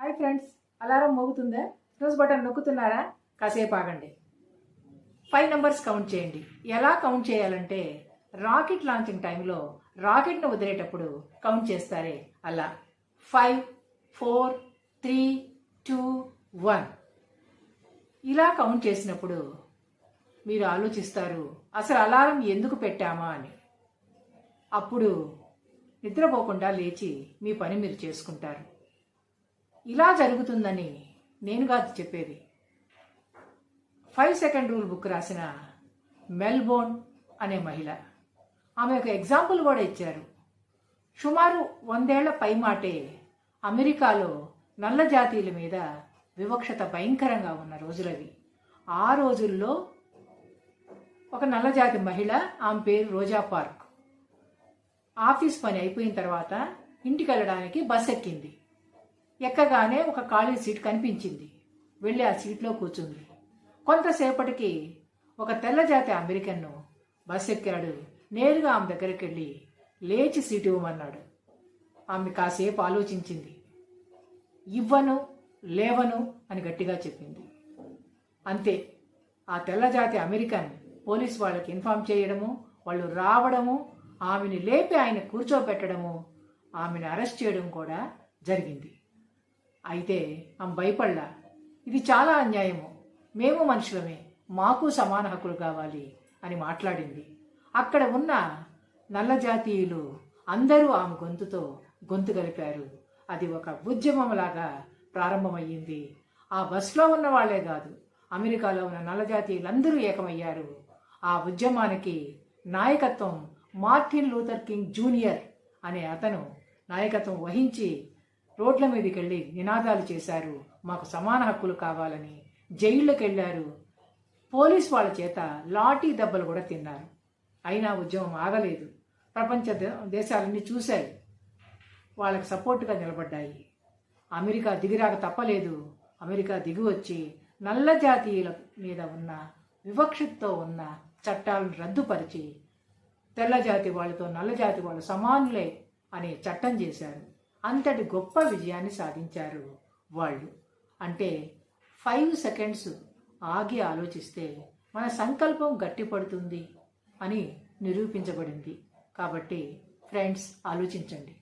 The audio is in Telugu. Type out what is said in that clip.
హాయ్ ఫ్రెండ్స్, అలారం మోగుతుందా? స్నూజ్ బటన్ నొక్కుతున్నారా? కాసేపు ఆగండి. 5 నెంబర్స్ కౌంట్ చేయండి. ఎలా కౌంట్ చేయాలంటే రాకెట్ లాంచింగ్ టైంలో రాకెట్ను వదిలేటప్పుడు కౌంట్ చేస్తారే అలా 5, 4, 3, 2, 1 ఇలా కౌంట్ చేసినప్పుడు మీరు ఆలోచిస్తారు అసలు అలారం ఎందుకు పెట్టామా అని. అప్పుడు నిద్రపోకుండా లేచి మీ పని మీరు చేసుకుంటారు. ఇలా జరుగుతుందని నేను కాదు చెప్పేది. 5 సెకండ్ రూల్ బుక్ రాసిన మెల్బోర్న్ అనే మహిళ, ఆమె ఒక ఎగ్జాంపుల్ కూడా ఇచ్చారు. సుమారు 100 ఏళ్ల పైమాటే అమెరికాలో నల్ల జాతీయుల మీద వివక్షత భయంకరంగా ఉన్న రోజులవి. ఆ రోజుల్లో ఒక నల్లజాతి మహిళ, ఆమె పేరు రోజా పార్క్, ఆఫీస్ పని అయిపోయిన తర్వాత ఇంటికి వెళ్ళడానికి బస్ ఎక్కింది. ఎక్కగానే ఒక ఖాళీ సీట్ కనిపించింది. వెళ్ళి ఆ సీట్లో కూర్చుంది. కొంతసేపటికి ఒక తెల్లజాతి అమెరికన్ను బస్ ఎక్కాడు. నేరుగా ఆమె దగ్గరికి వెళ్ళి లేచి సీటు ఇవ్వమన్నాడు. ఆమె కాసేపు ఆలోచించింది. ఇవ్వను, లేవను అని గట్టిగా చెప్పింది. అంతే. ఆ తెల్లజాతి అమెరికన్ పోలీస్ వాళ్ళకి ఇన్ఫార్మ్ చేయడము, వాళ్ళు రావడము, ఆమెను లేపి ఆయన కూర్చోబెట్టడము, ఆమెను అరెస్ట్ చేయడం కూడా జరిగింది. అయితే ఆమె భయపడలా. ఇది చాలా అన్యాయము, మేము మనుషులమే, మాకు సమాన హక్కులు కావాలి అని మాట్లాడింది. అక్కడ ఉన్న నల్ల జాతీయులు అందరూ ఆమె గొంతుతో గొంతు కలిపారు. అది ఒక ఉద్యమంలాగా ప్రారంభమయ్యింది. ఆ బస్లో ఉన్న వాళ్లే కాదు, అమెరికాలో ఉన్న నల్ల జాతీయులందరూ ఏకమయ్యారు. ఆ ఉద్యమానికి నాయకత్వం మార్టిన్ లూథర్ కింగ్ జూనియర్ అనే అతను నాయకత్వం వహించి రోడ్ల మీదకి వెళ్ళి నినాదాలు చేశారు, మాకు సమాన హక్కులు కావాలని. జైళ్ళకి వెళ్ళారు. పోలీస్ వాళ్ళ చేత లాఠీ దెబ్బలు కూడా తిన్నారు. అయినా ఉద్యమం ఆగలేదు. ప్రపంచ దేశాలన్నీ చూశాయి, వాళ్ళకి సపోర్టుగా నిలబడ్డాయి. అమెరికా దిగిరాక తప్పలేదు. అమెరికా దిగి వచ్చి నల్ల జాతీయుల మీద ఉన్న వివక్షతో ఉన్న చట్టాలను రద్దుపరిచి తెల్ల జాతి వాళ్ళతో నల్ల జాతి వాళ్ళు సమానులే అనే చట్టం చేశారు. అంతటి గొప్ప విజయాన్ని సాధించారు వాళ్ళు. అంటే 5 సెకండ్స్ ఆగి ఆలోచిస్తే మన సంకల్పం గట్టిపడుతుంది అని నిరూపించబడింది. కాబట్టి ఫ్రెండ్స్, ఆలోచించండి.